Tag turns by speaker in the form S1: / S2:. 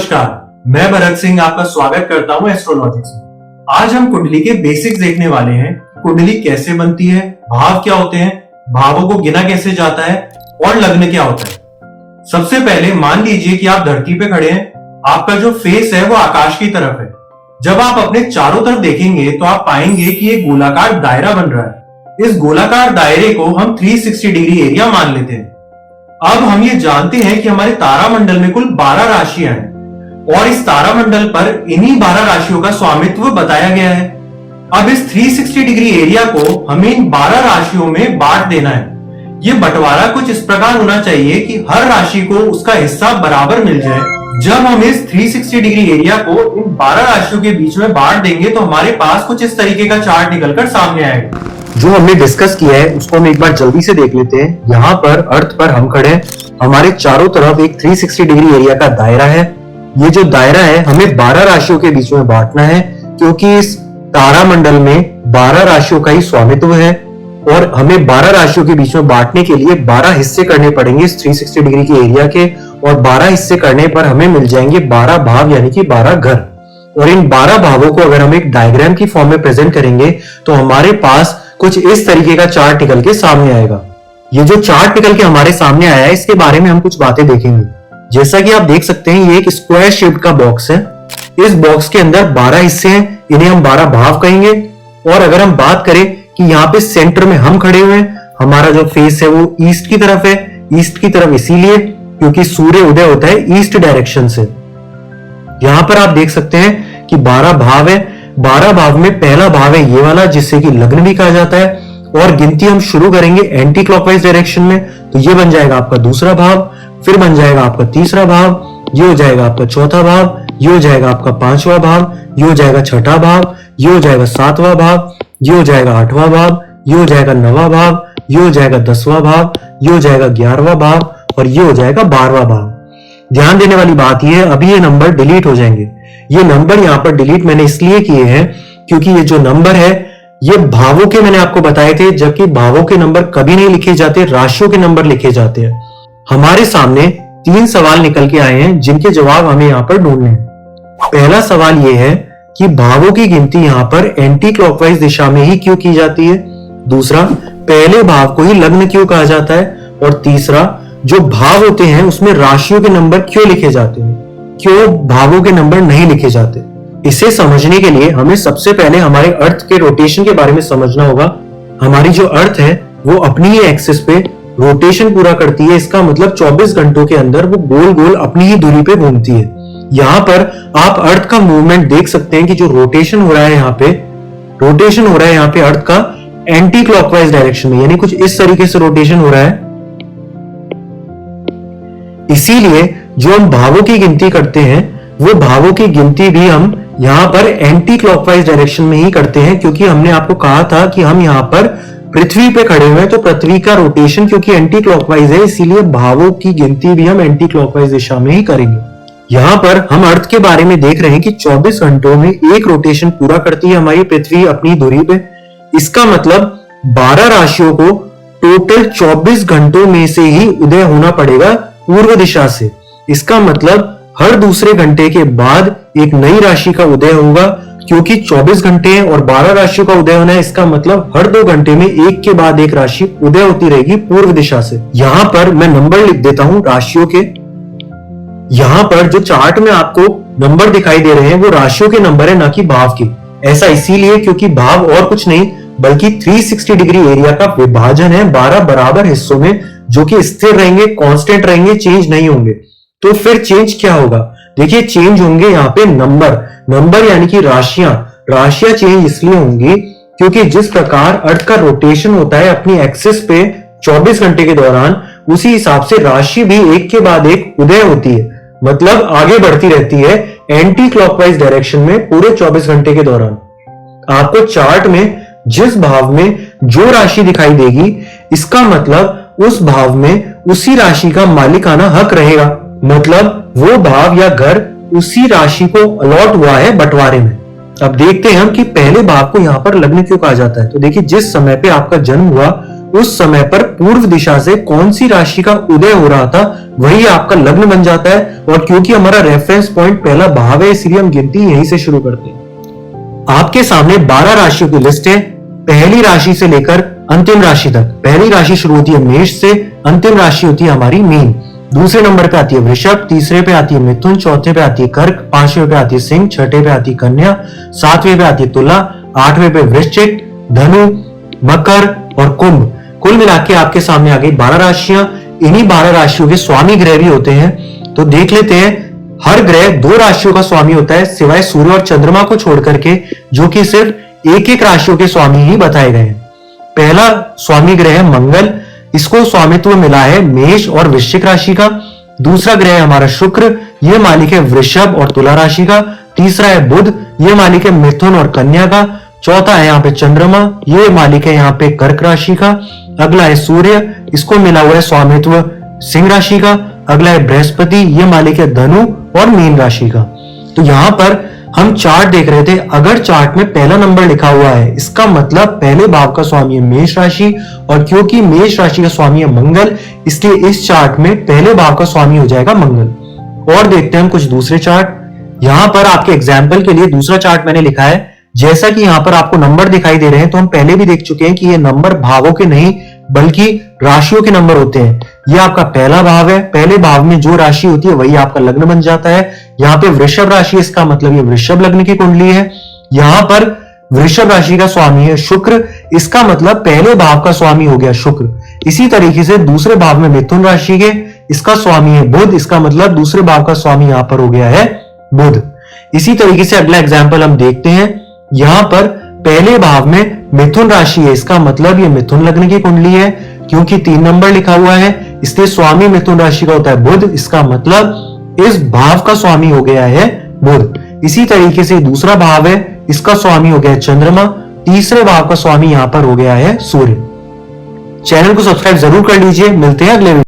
S1: नमस्कार, मैं भरत सिंह आपका स्वागत करता हूं एस्ट्रोलॉजिक्स में। आज हम कुंडली के बेसिक्स देखने वाले हैं। कुंडली कैसे बनती है, भाव क्या होते हैं, भावों को गिना कैसे जाता है और लग्न क्या होता है। सबसे पहले मान लीजिए कि आप धरती पे खड़े हैं, आपका जो फेस है वो आकाश की तरफ है। जब आप अपने चारों तरफ देखेंगे तो आप पाएंगे कि एक गोलाकार दायरा बन रहा है। इस गोलाकार दायरे को हम 360 डिग्री एरिया मान लेते हैं। अब हम ये जानते हैं कि हमारे तारामंडल में कुल 12 राशियां हैं और इस तारामंडल पर इन्हीं 12 राशियों का स्वामित्व बताया गया है। अब इस 360 डिग्री एरिया को हमें इन 12 राशियों में बांट देना है। ये बंटवारा कुछ इस प्रकार होना चाहिए कि हर राशि को उसका हिस्सा बराबर मिल जाए। जब हम इस 360 डिग्री एरिया को इन 12 राशियों के बीच में बांट देंगे तो हमारे पास कुछ इस तरीके का चार्ट निकलकर सामने आएगा।
S2: जो हमने डिस्कस किया है उसको हम एक बार जल्दी से देख लेते हैं। यहाँ पर अर्थ पर हम खड़े हैं, हमारे चारों तरफ एक 360 डिग्री एरिया का दायरा है। ये जो दायरा है हमें 12 राशियों के बीच में बांटना है, क्योंकि इस तारामंडल में 12 राशियों का ही स्वामित्व है और हमें 12 राशियों के बीच में बांटने के लिए 12 हिस्से करने पड़ेंगे इस 360 डिग्री के एरिया के, और 12 हिस्से करने पर हमें मिल जाएंगे 12 भाव यानी कि 12 घर। और इन 12 भावों को अगर हम एक डायग्राम की फॉर्म में प्रेजेंट करेंगे तो हमारे पास कुछ इस तरीके का चार्ट निकल के सामने आएगा। ये जो चार्ट निकल के हमारे सामने आया है इसके बारे में हम कुछ बातें देखेंगे। जैसा कि आप देख सकते हैं ये एक स्क्वायर शेप्ड का बॉक्स है। इस बॉक्स के अंदर 12 हिस्से हैं, इन्हें हम 12 भाव कहेंगे। और अगर हम बात करें कि यहाँ पे सेंटर में हम खड़े हुए हैं, हमारा जो फेस है वो ईस्ट की तरफ है। ईस्ट की तरफ इसीलिए क्योंकि सूर्य उदय होता है ईस्ट डायरेक्शन से। यहां पर आप देख सकते हैं कि 12 भाव है। 12 भाव में पहला भाव है ये वाला, जिससे कि लग्न भी कहा जाता है। और गिनती हम शुरू करेंगे एंटी क्लॉकवाइज डायरेक्शन में, तो ये बन जाएगा आपका दूसरा भाव, फिर बन जाएगा आपका तीसरा भाव, ये हो जाएगा आपका चौथा भाव, ये हो जाएगा आपका पांचवा भाव, ये हो जाएगा छठा भाव, ये हो जाएगा सातवां भाव, ये हो जाएगा आठवां भाव, ये हो जाएगा नवां भाव, ये हो जाएगा 10वां भाव, ये हो जाएगा 11वां भाव और ये हो जाएगा 12वां भाव। ध्यान देने वाली बात यह है, अभी ये नंबर डिलीट हो जाएंगे। ये नंबर यहां पर डिलीट मैंने इसलिए किए हैं क्योंकि ये जो नंबर है ये भावों के मैंने आपको बताए थे, जबकि भावों के नंबर कभी नहीं लिखे जाते, राशियों के नंबर लिखे जाते हैं। हमारे सामने 3 सवाल निकल के आए हैं जिनके जवाब हमें यहां पर ढूंढने हैं। पहला सवाल यह है कि भावों की गिनती यहां पर एंटी क्लॉकवाइज दिशा में ही क्यों की जाती है। दूसरा, पहले भाव को ही लग्न क्यों कहा जाता है। और तीसरा, जो भाव होते हैं उसमें राशियों के नंबर क्यों लिखे जाते हैं, क्यों भावों के नंबर नहीं लिखे जाते। इसे समझने के लिए हमें सबसे पहले हमारे अर्थ के रोटेशन के बारे में समझना होगा। हमारी जो अर्थ है वो अपनी ही एक्सिस पे रोटेशन पूरा करती है। इसका मतलब 24 घंटों के अंदर वो गोल गोल अपनी ही दूरी पे घूमती है। यहाँ पर आप अर्थ का मूवमेंट देख सकते हैं कि जो रोटेशन हो रहा है यहाँ पे, रोटेशन हो रहा है यहाँ पे अर्थ का एंटी क्लॉकवाइज डायरेक्शन में, यानी कुछ इस तरीके से रोटेशन हो रहा है। इसीलिए जो हम भावों की गिनती करते हैं वो भावों की गिनती भी हम यहां पर एंटी क्लॉकवाइज डायरेक्शन में ही करते हैं, क्योंकि हमने आपको कहा था कि हम यहां पर पृथ्वी पे खड़े हुए हैं, तो पृथ्वी का रोटेशन क्योंकि एंटी क्लॉकवाइज है इसीलिए भावों की गिनती भी हम एंटी क्लॉकवाइज दिशा में ही करेंगे। यहां पर हम अर्थ के बारे में देख रहे हैं कि 24 घंटों में एक रोटेशन पूरा करती है हमारी पृथ्वी अपनी दूरी पे। इसका मतलब 12 राशियों को टोटल 24 घंटों में से ही उदय होना पड़ेगा पूर्व दिशा से। इसका मतलब हर दूसरे घंटे के बाद एक नई राशि का उदय होगा, क्योंकि 24 घंटे हैं और 12 राशियों का उदय होना है। इसका मतलब हर 2 घंटे में एक के बाद एक राशि उदय होती रहेगी पूर्व दिशा से। यहां पर मैं नंबर लिख देता हूं राशियों के। यहां पर जो चार्ट में आपको नंबर दिखाई दे रहे हैं वो राशियों के नंबर है, ना कि भाव के। ऐसा इसीलिए क्योंकि भाव और कुछ नहीं बल्कि 360 डिग्री एरिया का विभाजन है 12 बराबर हिस्सों में, जो कि स्थिर रहेंगे, कांस्टेंट रहेंगे, चेंज नहीं होंगे। तो फिर चेंज क्या होगा? देखिए, चेंज होंगे यहाँ पे नंबर यानी कि राशियां चेंज इसलिए होंगी क्योंकि जिस प्रकार अर्थ का रोटेशन होता है अपनी एक्सिस पे 24 घंटे के दौरान, उसी हिसाब से राशि भी एक के बाद एक उदय होती है, मतलब आगे बढ़ती रहती है एंटी क्लॉकवाइज डायरेक्शन में पूरे 24 घंटे के दौरान। आपको चार्ट में जिस भाव में जो राशि दिखाई देगी, इसका मतलब उस भाव में उसी राशि का मालिकाना हक रहेगा, मतलब वो भाव या घर उसी राशि को अलॉट हुआ है बंटवारे में। अब देखते हैं हम कि पहले भाव को यहां पर लग्न क्यों कहा जाता है। तो देखिए, जिस समय पे आपका जन्म हुआ उस समय पर पूर्व दिशा से कौन सी राशि का उदय हो रहा था वही आपका लग्न बन जाता है। और क्योंकि हमारा रेफरेंस पॉइंट पहला भाव है, इसलिए हम गिनती यहीं से शुरू करते हैं। आपके सामने 12 राशियों की लिस्ट है, पहली राशि से लेकर अंतिम राशि तक। पहली राशि शुरू होती है मेष से, अंतिम राशि होती है हमारी मीन। दूसरे नंबर पे आती है वृषभ, तीसरे पे आती है मिथुन, चौथे पे आती है कर्क, पांचवें पे आती है सिंह, छठे पे आती है कन्या, सातवें पे आती है तुला, आठवें पे वृश्चिक, धनु, मकर और कुंभ। कुल मिला के आपके सामने आ गई 12 राशियां। इन्हीं 12 राशियों के स्वामी ग्रह भी होते हैं। तो देख लेते हैं, हर ग्रह 2 राशियों का स्वामी होता है, सिवाय सूर्य और चंद्रमा को छोड़ करके, जो कि सिर्फ एक एक राशियों के स्वामी ही बताए गए हैं। पहला स्वामी ग्रह है मंगल, इसको स्वामित्व मिला है मेष और वृश्चिक राशि का। दूसरा ग्रह है हमारा शुक्र, यह मालिक है वृषभ और तुला राशि का। तीसरा है बुध, यह मालिक है मिथुन और कन्या का। चौथा है यहाँ पे चंद्रमा, ये मालिक है यहाँ पे कर्क राशि का। अगला है सूर्य, इसको मिला हुआ है स्वामित्व सिंह राशि का। अगला है बृहस्पति, ये मालिक है धनु और मीन राशि का। तो यहाँ पर हम चार्ट देख रहे थे, अगर चार्ट में पहला नंबर लिखा हुआ है, इसका मतलब पहले भाव का स्वामी है मेष राशि, और क्योंकि मेष राशि का स्वामी है मंगल, इसलिए इस चार्ट में पहले भाव का स्वामी हो जाएगा मंगल। और देखते हैं हम कुछ दूसरे चार्ट। यहां पर आपके एग्जाम्पल के लिए दूसरा चार्ट मैंने लिखा है। जैसा कि यहाँ पर आपको नंबर दिखाई दे रहे हैं, तो हम पहले भी देख चुके हैं कि ये नंबर भावों के नहीं बल्कि राशियों के नंबर होते हैं। ये आपका पहला भाव है, पहले भाव में जो राशि होती है वही आपका लग्न बन जाता है। यहाँ पे वृषभ राशि, इसका मतलब ये वृषभ लग्न की कुंडली है। यहाँ पर वृषभ राशि का स्वामी है शुक्र, इसका मतलब पहले भाव का स्वामी हो गया शुक्र। इसी तरीके से दूसरे भाव में मिथुन राशि के, इसका स्वामी है बुध, इसका मतलब दूसरे भाव का स्वामी यहाँ पर हो गया है बुध। इसी तरीके से अगला एग्जाम्पल हम देखते हैं। यहां पर पहले भाव में मिथुन राशि है, इसका मतलब ये मिथुन लग्न की कुंडली है। क्योंकि 3 नंबर लिखा हुआ है, इसलिए स्वामी मिथुन राशि का होता है बुध, इसका मतलब इस भाव का स्वामी हो गया है बुध। इसी तरीके से दूसरा भाव है, इसका स्वामी हो गया है चंद्रमा, तीसरे भाव का स्वामी यहां पर हो गया है सूर्य। चैनल को सब्सक्राइब जरूर कर लीजिए। मिलते हैं अगले वीडियो।